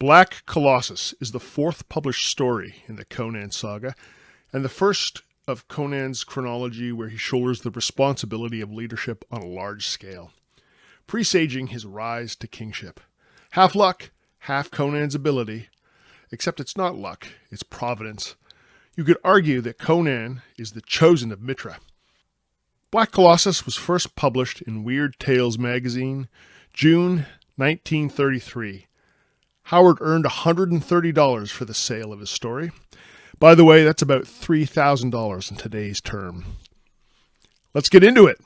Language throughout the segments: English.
Black Colossus is the fourth published story in the Conan saga, and the first of Conan's chronology where he shoulders the responsibility of leadership on a large scale, presaging his rise to kingship. Half luck, half Conan's ability, except it's not luck, it's providence. You could argue that Conan is the chosen of Mitra. Black Colossus was first published in Weird Tales magazine, June 1933. Howard earned $130 for the sale of his story. By the way, that's about $3,000 in today's term. Let's get into it.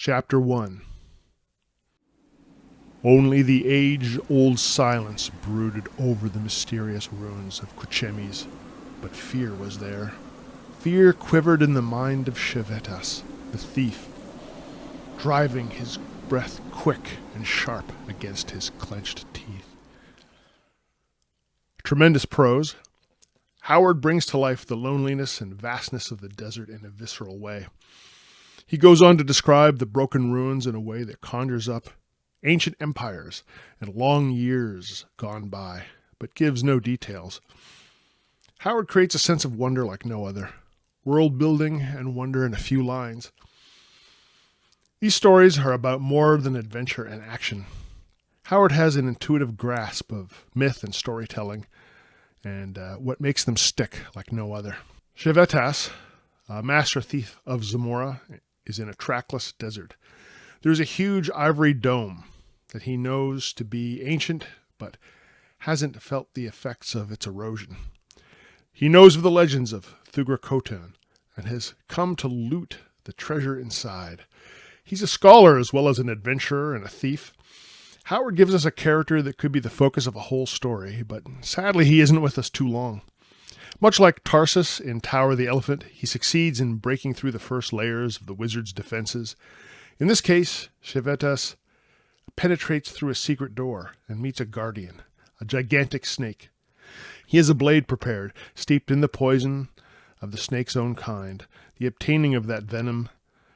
Chapter 1. Only the age-old silence brooded over the mysterious ruins of Khoraja, but fear was there. Fear quivered in the mind of Seventies, the thief, driving his breath quick and sharp against his clenched teeth. Tremendous prose. Howard brings to life the loneliness and vastness of the desert in a visceral way. He goes on to describe the broken ruins in a way that conjures up ancient empires and long years gone by, but gives no details. Howard creates a sense of wonder like no other, world building and wonder in a few lines. These stories are about more than adventure and action. Howard has an intuitive grasp of myth and storytelling, and what makes them stick like no other. Seventies, a master thief of Zamora, is in a trackless desert. There's a huge ivory dome that he knows to be ancient, but hasn't felt the effects of its erosion. He knows of the legends of Conan and has come to loot the treasure inside. He's a scholar as well as an adventurer and a thief. Howard gives us a character that could be the focus of a whole story, but sadly he isn't with us too long. Much like Tarsus in Tower of the Elephant, he succeeds in breaking through the first layers of the wizard's defenses. In this case, Seventies penetrates through a secret door and meets a guardian, a gigantic snake. He has a blade prepared, steeped in the poison of the snake's own kind. The obtaining of that venom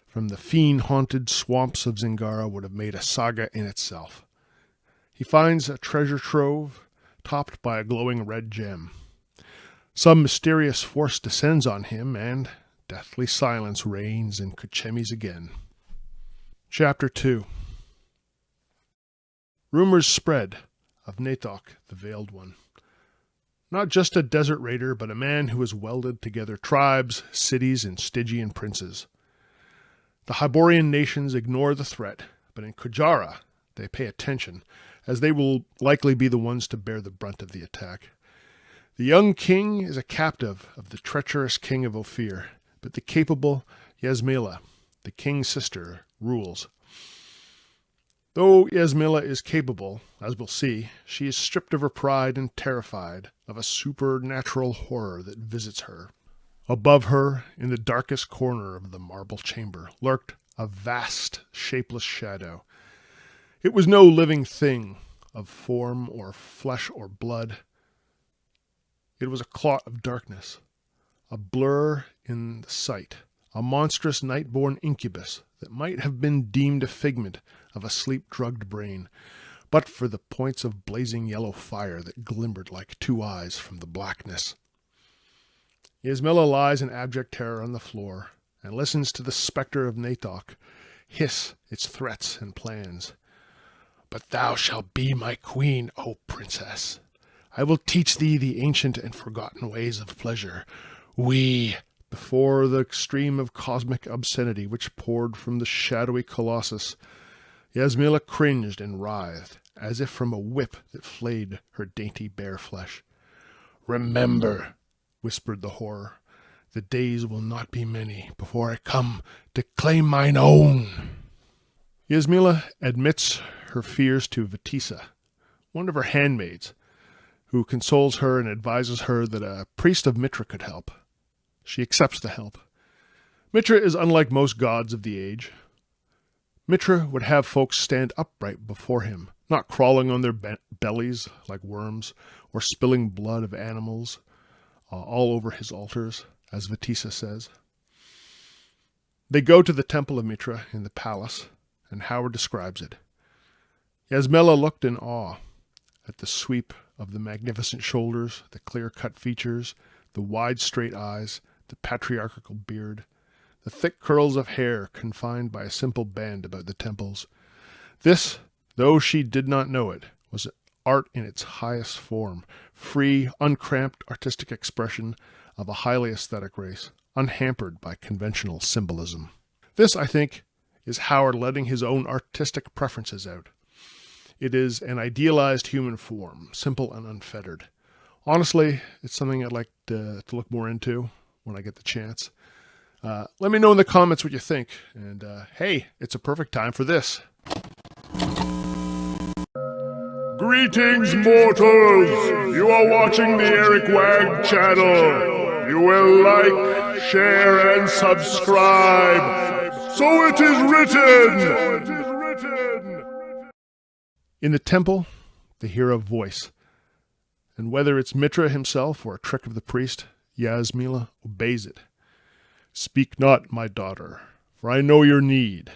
from the fiend-haunted swamps of Zingara would have made a saga in itself. He finds a treasure trove topped by a glowing red gem. Some mysterious force descends on him, and deathly silence reigns in Khoraja again. Chapter 2. Rumors spread of Natok, the Veiled One. Not just a desert raider, but a man who has welded together tribes, cities, and Stygian princes. The Hyborian nations ignore the threat, but in Khoraja they pay attention, as they will likely be the ones to bear the brunt of the attack. The young king is a captive of the treacherous king of Ophir, but the capable Yasmila, the king's sister, rules. Though Yasmila is capable, as we'll see, she is stripped of her pride and terrified of a supernatural horror that visits her. Above her, in the darkest corner of the marble chamber, lurked a vast, shapeless shadow. It was no living thing of form or flesh or blood. It was a clot of darkness, a blur in the sight, a monstrous night-born incubus that might have been deemed a figment of a sleep-drugged brain, but for the points of blazing yellow fire that glimmered like two eyes from the blackness. Yasmila lies in abject terror on the floor and listens to the specter of Natok hiss its threats and plans. "But thou shalt be my queen, O princess. I will teach thee the ancient and forgotten ways of pleasure. Before the stream of cosmic obscenity which poured from the shadowy Colossus, Yasmila cringed and writhed, as if from a whip that flayed her dainty bare flesh. "Remember," whispered the horror, "the days will not be many before I come to claim mine own." Yasmila admits her fears to Vitisa, one of her handmaids, who consoles her and advises her that a priest of Mitra could help. She accepts the help. Mitra is unlike most gods of the age. Mitra would have folks stand upright before him, not crawling on their bellies like worms, or spilling blood of animals all over his altars, as Vatisa says. They go to the temple of Mitra in the palace, and Howard describes it. Yasmela looked in awe at the sweep of the magnificent shoulders, the clear-cut features, the wide straight eyes, the patriarchal beard, the thick curls of hair confined by a simple band about the temples. This, though she did not know it, was art in its highest form, free, uncramped artistic expression of a highly aesthetic race, unhampered by conventional symbolism. This, I think, is Howard letting his own artistic preferences out. It is an idealized human form, simple and unfettered. Honestly, it's something I'd like to look more into when I get the chance. Let me know in the comments what you think. And hey, it's a perfect time for this. Greetings, mortals! You are watching the Eric Wag channel. You will like, share, and subscribe. So it is written! In the temple, they hear a voice. And whether it's Mitra himself or a trick of the priest, Yasmela obeys it. "Speak not, my daughter, for I know your need,"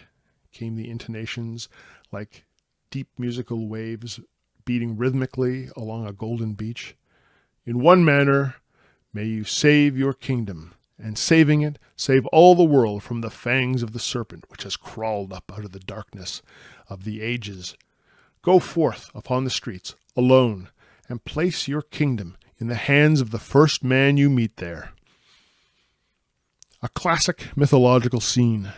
came the intonations like deep musical waves beating rhythmically along a golden beach. "In one manner, may you save your kingdom, and saving it, save all the world from the fangs of the serpent which has crawled up out of the darkness of the ages. Go forth upon the streets, alone, and place your kingdom in the hands of the first man you meet there." A classic mythological scene.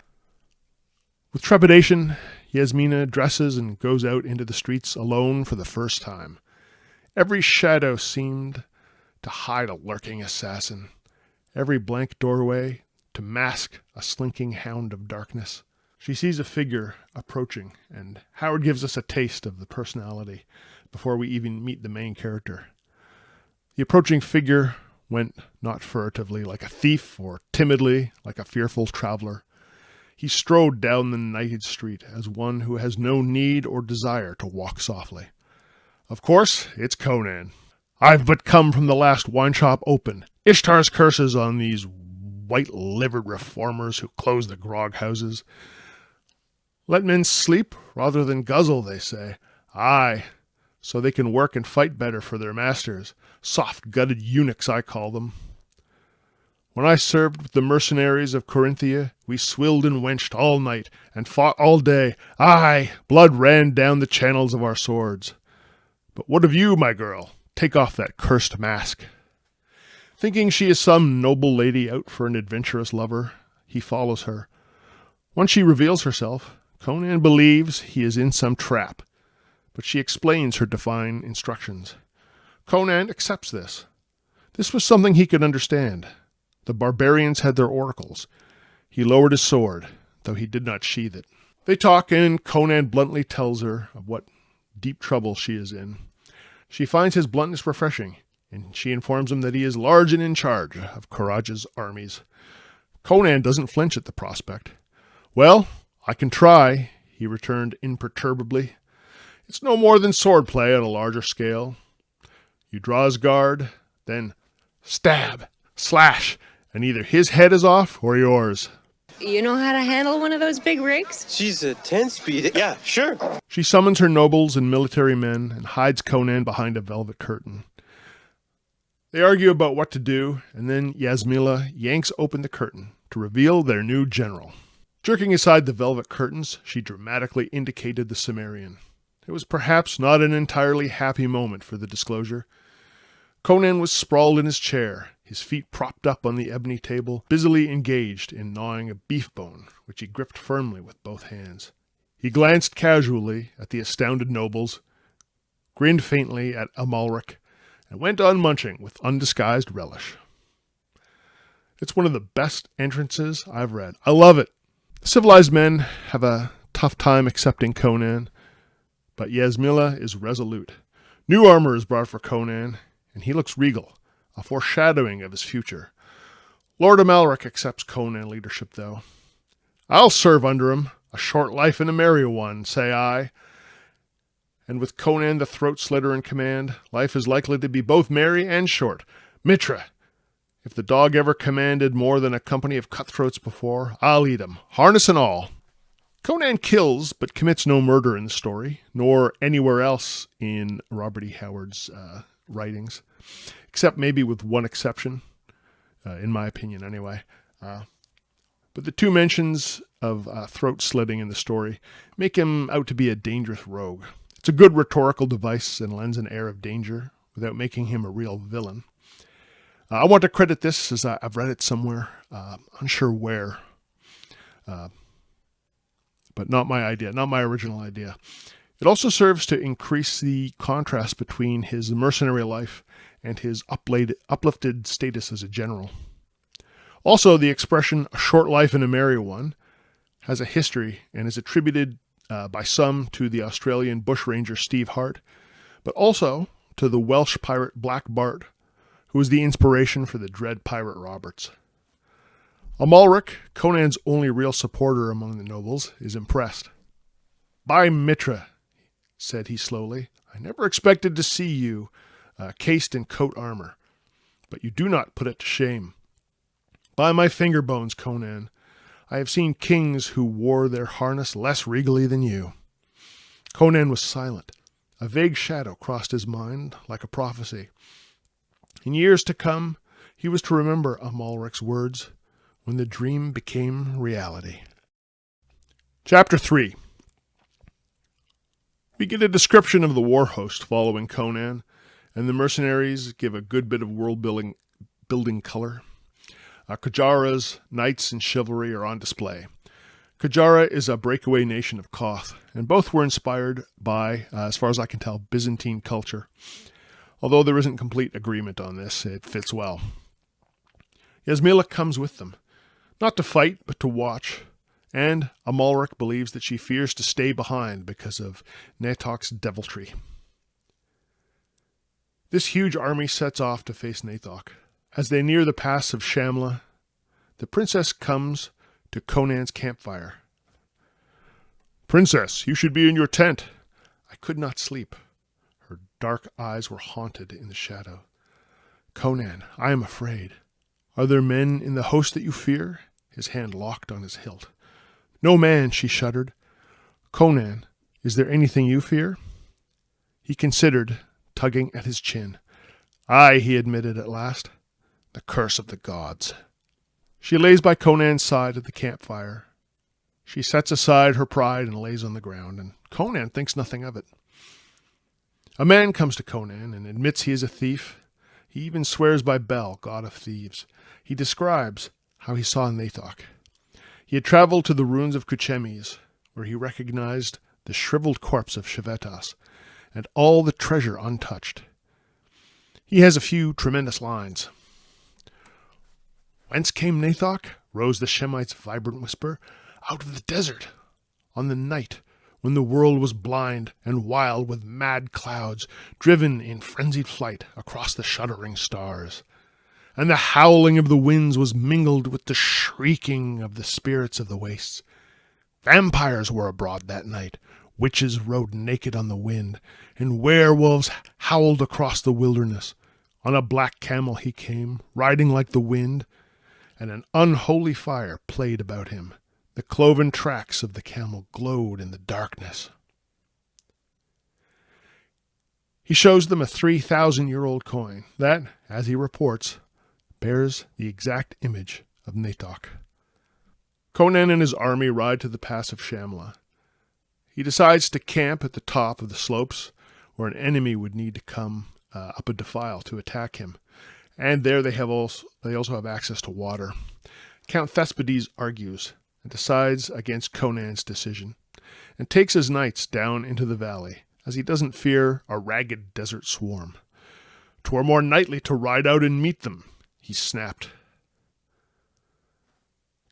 With trepidation, Yasmina dresses and goes out into the streets alone for the first time. Every shadow seemed to hide a lurking assassin, every blank doorway to mask a slinking hound of darkness. She sees a figure approaching, and Howard gives us a taste of the personality before we even meet the main character. The approaching figure went not furtively like a thief or timidly like a fearful traveler. He strode down the nighted street as one who has no need or desire to walk softly. Of course, it's Conan. "I've but come from the last wine shop open. Ishtar's curses on these white-livered reformers who close the grog houses. Let men sleep rather than guzzle, they say. Aye, so they can work and fight better for their masters. Soft-gutted eunuchs, I call them. When I served with the mercenaries of Corinthia, we swilled and wenched all night, and fought all day. Aye, blood ran down the channels of our swords. But what of you, my girl? Take off that cursed mask." Thinking she is some noble lady out for an adventurous lover, he follows her. Once she reveals herself, Conan believes he is in some trap, but she explains her divine instructions. Conan accepts this. This was something he could understand. The barbarians had their oracles. He lowered his sword, though he did not sheathe it. They talk, and Conan bluntly tells her of what deep trouble she is in. She finds his bluntness refreshing, and she informs him that he is large and in charge of Khoraja's armies. Conan doesn't flinch at the prospect. "Well, I can try," he returned imperturbably. "It's no more than swordplay on a larger scale. You draw his guard, then stab, slash, and either his head is off or yours." You know how to handle one of those big rigs? She's a 10-speed. Yeah, sure. She summons her nobles and military men and hides Conan behind a velvet curtain. They argue about what to do, and then Yasmela yanks open the curtain to reveal their new general. Jerking aside the velvet curtains, she dramatically indicated the Cimmerian. It was perhaps not an entirely happy moment for the disclosure. Conan was sprawled in his chair, his feet propped up on the ebony table, busily engaged in gnawing a beef bone, which he gripped firmly with both hands. He glanced casually at the astounded nobles, grinned faintly at Amalric, and went on munching with undisguised relish. It's one of the best entrances I've read. I love it. Civilized men have a tough time accepting Conan, but Yasmela is resolute. New armor is brought for Conan, and he looks regal, a foreshadowing of his future. Lord Amalric accepts Conan leadership, though. "I'll serve under him. A short life and a merry one, say I. And with Conan the throat slitter in command, life is likely to be both merry and short. Mitra, if the dog ever commanded more than a company of cutthroats before, I'll eat 'em, harness and all. Conan kills, but commits no murder in the story, nor anywhere else in Robert E. Howard's writings, except maybe with one exception, in my opinion anyway. But the two mentions of throat slitting in the story make him out to be a dangerous rogue. It's a good rhetorical device and lends an air of danger without making him a real villain. I want to credit this as I've read it somewhere, unsure where, but not my idea, not my original idea. It also serves to increase the contrast between his mercenary life and his uplifted status as a general. Also, the expression, a short life and a merry one, has a history and is attributed by some to the Australian bushranger Steve Hart, but also to the Welsh pirate Black Bart, who was the inspiration for the dread pirate Roberts. Amalric, Conan's only real supporter among the nobles, is impressed. By Mitra, said he slowly, I never expected to see you cased in coat armor, but you do not put it to shame. By my finger bones, Conan, I have seen kings who wore their harness less regally than you. Conan was silent. A vague shadow crossed his mind like a prophecy. In years to come, he was to remember Amalric's words when the dream became reality. Chapter 3. We get a description of the war host following Conan, and the mercenaries give a good bit of world-building color. Khoraja's knights and chivalry are on display. Khoraja is a breakaway nation of Koth, and both were inspired by, as far as I can tell, Byzantine culture. Although there isn't complete agreement on this, it fits well. Yasmila comes with them, not to fight, but to watch, and Amalric believes that she fears to stay behind because of Natok's deviltry. This huge army sets off to face Nathok. As they near the pass of Shamla, the princess comes to Conan's campfire. Princess, you should be in your tent. I could not sleep. Her dark eyes were haunted in the shadow. Conan, I am afraid. Are there men in the host that you fear? His hand locked on his hilt. No man, she shuddered. Conan, is there anything you fear? He considered, tugging at his chin. Aye, he admitted at last. The curse of the gods. She lays by Conan's side at the campfire. She sets aside her pride and lays on the ground, and Conan thinks nothing of it. A man comes to Conan and admits he is a thief. He even swears by Bel, god of thieves. He describes how he saw Nathok. He had traveled to the ruins of Kuchemes, where he recognized the shriveled corpse of Shevetas, and all the treasure untouched. He has a few tremendous lines. Whence came Nathok? Rose the Shemite's vibrant whisper. Out of the desert, on the night when the world was blind and wild with mad clouds, driven in frenzied flight across the shuddering stars. And the howling of the winds was mingled with the shrieking of the spirits of the wastes. Vampires were abroad that night, witches rode naked on the wind, and werewolves howled across the wilderness. On a black camel he came, riding like the wind, and an unholy fire played about him. The cloven tracks of the camel glowed in the darkness. He shows them a 3,000-year-old coin that, as he reports, bears the exact image of Nathok. Conan and his army ride to the pass of Shamla. He decides to camp at the top of the slopes where an enemy would need to come up a defile to attack him. And there they also have access to water. Count Thespides argues and decides against Conan's decision, and takes his knights down into the valley, as he doesn't fear a ragged desert swarm. 'Twere more knightly to ride out and meet them, he snapped.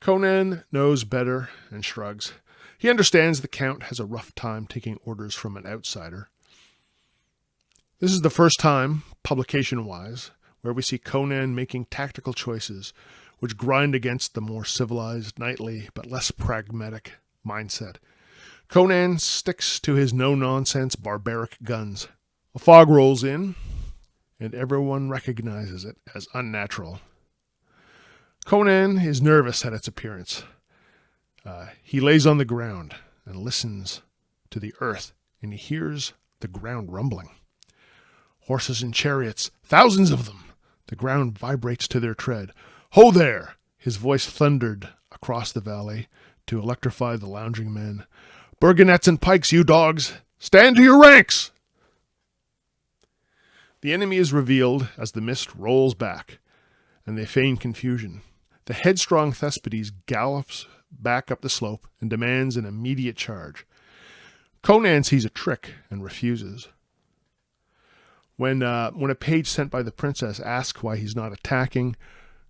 Conan knows better and shrugs. He understands the Count has a rough time taking orders from an outsider. This is the first time, publication-wise, where we see Conan making tactical choices which grind against the more civilized, knightly, but less pragmatic mindset. Conan sticks to his no-nonsense barbaric guns. A fog rolls in, and everyone recognizes it as unnatural. Conan is nervous at its appearance. He lays on the ground and listens to the earth, and he hears the ground rumbling. Horses and chariots, thousands of them. The ground vibrates to their tread. Ho there! His voice thundered across the valley to electrify the lounging men. Burgonets and pikes, you dogs! Stand to your ranks! The enemy is revealed as the mist rolls back, and they feign confusion. The headstrong Thespides gallops back up the slope and demands an immediate charge. Conan sees a trick and refuses. When a page sent by the princess asks why he's not attacking,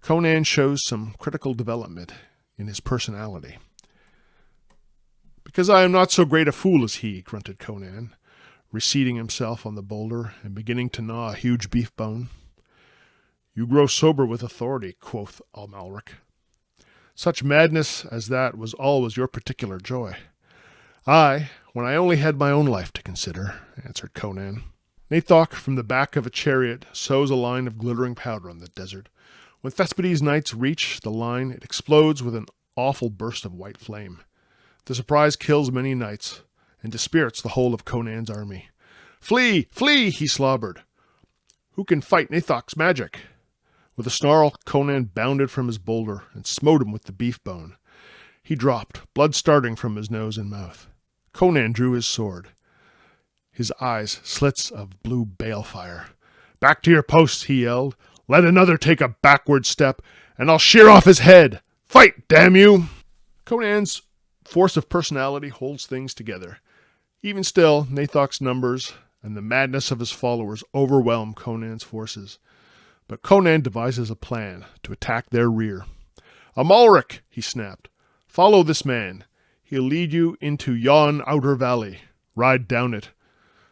Conan shows some critical development in his personality. "Because I am not so great a fool as he," grunted Conan, reseating himself on the boulder and beginning to gnaw a huge beef bone. "You grow sober with authority," quoth Amalric. "Such madness as that was always your particular joy." "Aye, when I only had my own life to consider," answered Conan. Nathok from the back of a chariot sows a line of glittering powder on the desert. When Thespides' knights reach the line, it explodes with an awful burst of white flame. The surprise kills many knights and dispirits the whole of Conan's army. "Flee! Flee!" he slobbered. "Who can fight Nathok's magic?" With a snarl, Conan bounded from his boulder and smote him with the beef bone. He dropped, blood starting from his nose and mouth. Conan drew his sword, his eyes slits of blue balefire. "Back to your posts," he yelled. "Let another take a backward step, and I'll shear off his head. Fight, damn you!" Conan's force of personality holds things together. Even still, Nathok's numbers and the madness of his followers overwhelm Conan's forces. But Conan devises a plan to attack their rear. "Amalric," he snapped, "follow this man. He'll lead you into yon outer valley. Ride down it.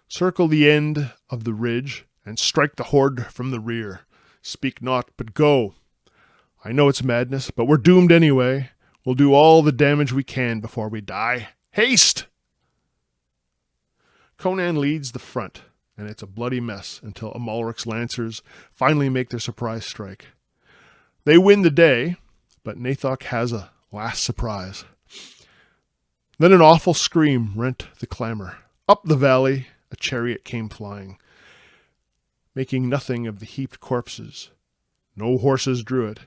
Circle the end of the ridge and strike the horde from the rear. Speak not, but go. I know it's madness, but we're doomed anyway. We'll do all the damage we can before we die. Haste!" Conan leads the front, and it's a bloody mess until Amalric's lancers finally make their surprise strike. They win the day, but Nathok has a last surprise. Then an awful scream rent the clamor. Up the valley, a chariot came flying, making nothing of the heaped corpses. No horses drew it,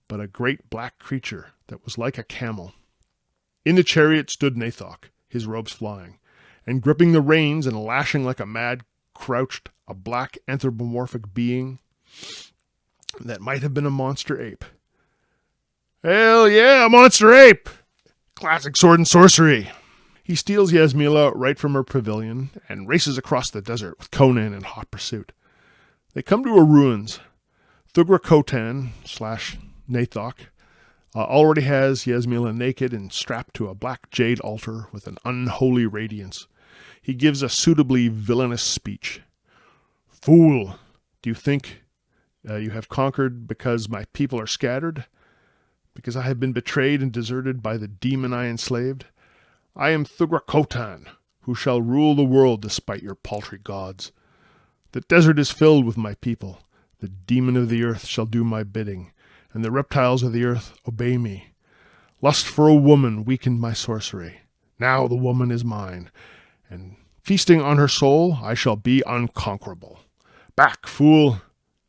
but a great black creature that was like a camel. In the chariot stood Nathok, his robes flying, and gripping the reins and lashing like a mad crouched a black anthropomorphic being that might have been a monster ape. "Hell yeah, a monster ape! Classic sword and sorcery!" He steals Yasmila right from her pavilion and races across the desert with Conan in hot pursuit. They come to a ruins. Thugra Khotan / Nathok already has Yasmila naked and strapped to a black jade altar with an unholy radiance. He gives a suitably villainous speech. "Fool, do you think you have conquered because my people are scattered? Because I have been betrayed and deserted by the demon I enslaved? I am Thugra Khotan, who shall rule the world despite your paltry gods. The desert is filled with my people. The demon of the earth shall do my bidding, and the reptiles of the earth obey me. Lust for a woman weakened my sorcery. Now the woman is mine, and feasting on her soul, I shall be unconquerable. Back, fool!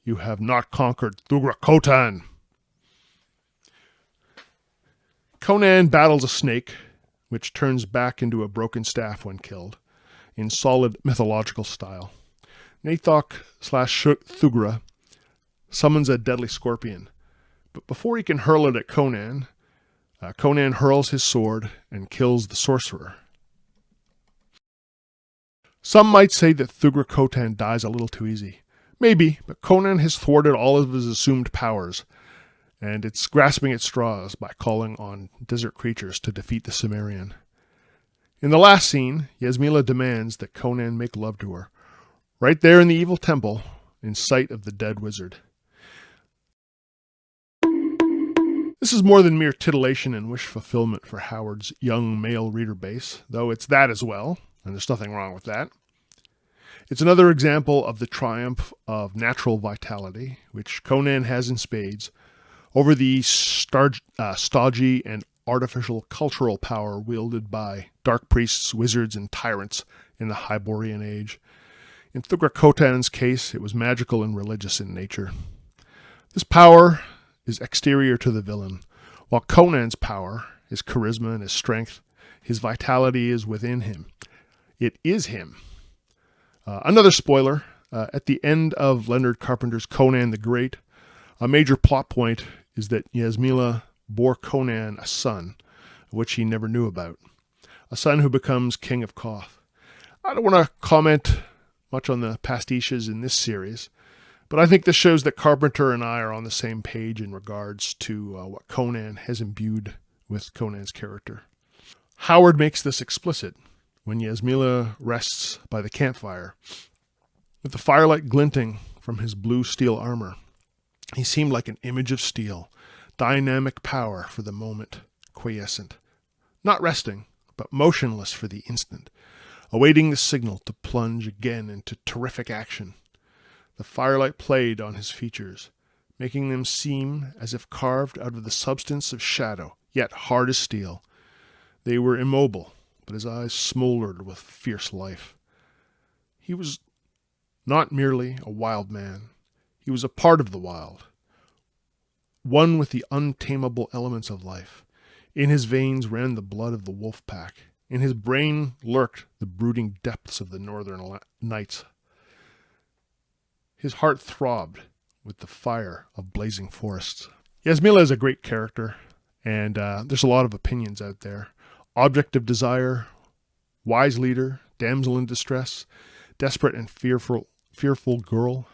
You have not conquered Thugra Khotan." Conan battles a snake, which turns back into a broken staff when killed, in solid mythological style. Nathok / Thugra summons a deadly scorpion, but before he can hurl it at Conan, Conan hurls his sword and kills the sorcerer. Some might say that Thugra Khotan dies a little too easy. Maybe, but Conan has thwarted all of his assumed powers, and it's grasping at straws by calling on desert creatures to defeat the Cimmerian. In the last scene, Yasmila demands that Conan make love to her, right there in the evil temple, in sight of the dead wizard. This is more than mere titillation and wish fulfillment for Howard's young male reader base, though it's that as well, and there's nothing wrong with that. It's another example of the triumph of natural vitality, which Conan has in spades, over the stodgy and artificial cultural power wielded by dark priests, wizards, and tyrants in the Hyborian age. In Khoraja's case, it was magical and religious in nature. This power is exterior to the villain, while Conan's power, his charisma and his strength, his vitality is within him. It is him. Another spoiler, at the end of Leonard Carpenter's Conan the Great, a major plot point is that Yasmila bore Conan a son, which he never knew about. A son who becomes King of Koth. I don't want to comment much on the pastiches in this series, but I think this shows that Carpenter and I are on the same page in regards to what Conan has imbued with Conan's character. Howard makes this explicit when Yasmila rests by the campfire. With the firelight glinting from his blue steel armor, he seemed like an image of steel, dynamic power for the moment, quiescent. Not resting, but motionless for the instant, awaiting the signal to plunge again into terrific action. The firelight played on his features, making them seem as if carved out of the substance of shadow, yet hard as steel. They were immobile, but his eyes smoldered with fierce life. He was not merely a wild man. He was a part of the wild, one with the untamable elements of life. In his veins ran the blood of the wolf pack. In his brain lurked the brooding depths of the northern nights. His heart throbbed with the fire of blazing forests. Yasmila is a great character, and there's a lot of opinions out there. Object of desire, wise leader, damsel in distress, desperate and fearful girl,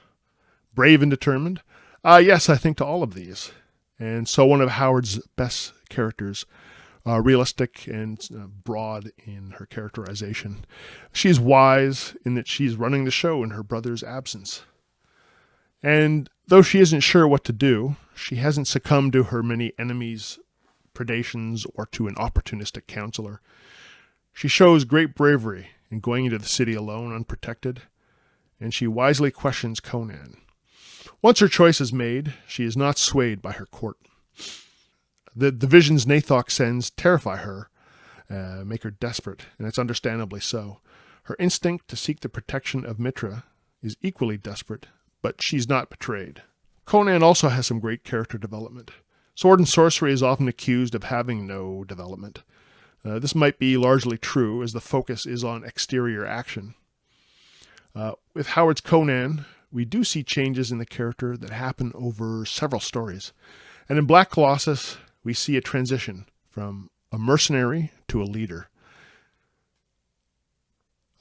brave and determined. Yes, I think to all of these. And so one of Howard's best characters, realistic and broad in her characterization. She's wise in that she's running the show in her brother's absence. And though she isn't sure what to do, she hasn't succumbed to her many enemies' predations or to an opportunistic counselor. She shows great bravery in going into the city alone, unprotected, and she wisely questions Conan. Once her choice is made, she is not swayed by her court. The visions Nathok sends terrify her, make her desperate, and it's understandably so. Her instinct to seek the protection of Mitra is equally desperate, but she's not betrayed. Conan also has some great character development. Sword and sorcery is often accused of having no development. This might be largely true, as the focus is on exterior action. With Howard's Conan, we do see changes in the character that happen over several stories. And in Black Colossus, we see a transition from a mercenary to a leader.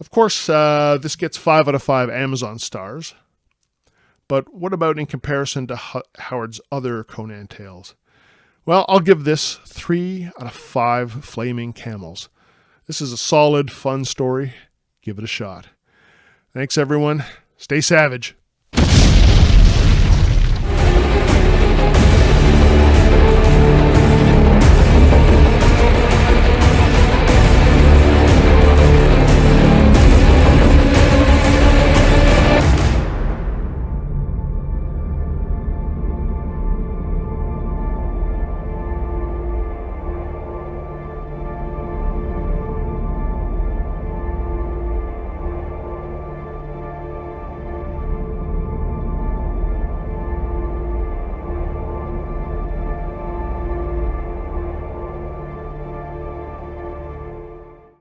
Of course, this gets 5 out of 5 Amazon stars. But what about in comparison to Howard's other Conan tales? Well, I'll give this 3 out of 5 flaming camels. This is a solid, fun story. Give it a shot. Thanks, everyone. Stay savage.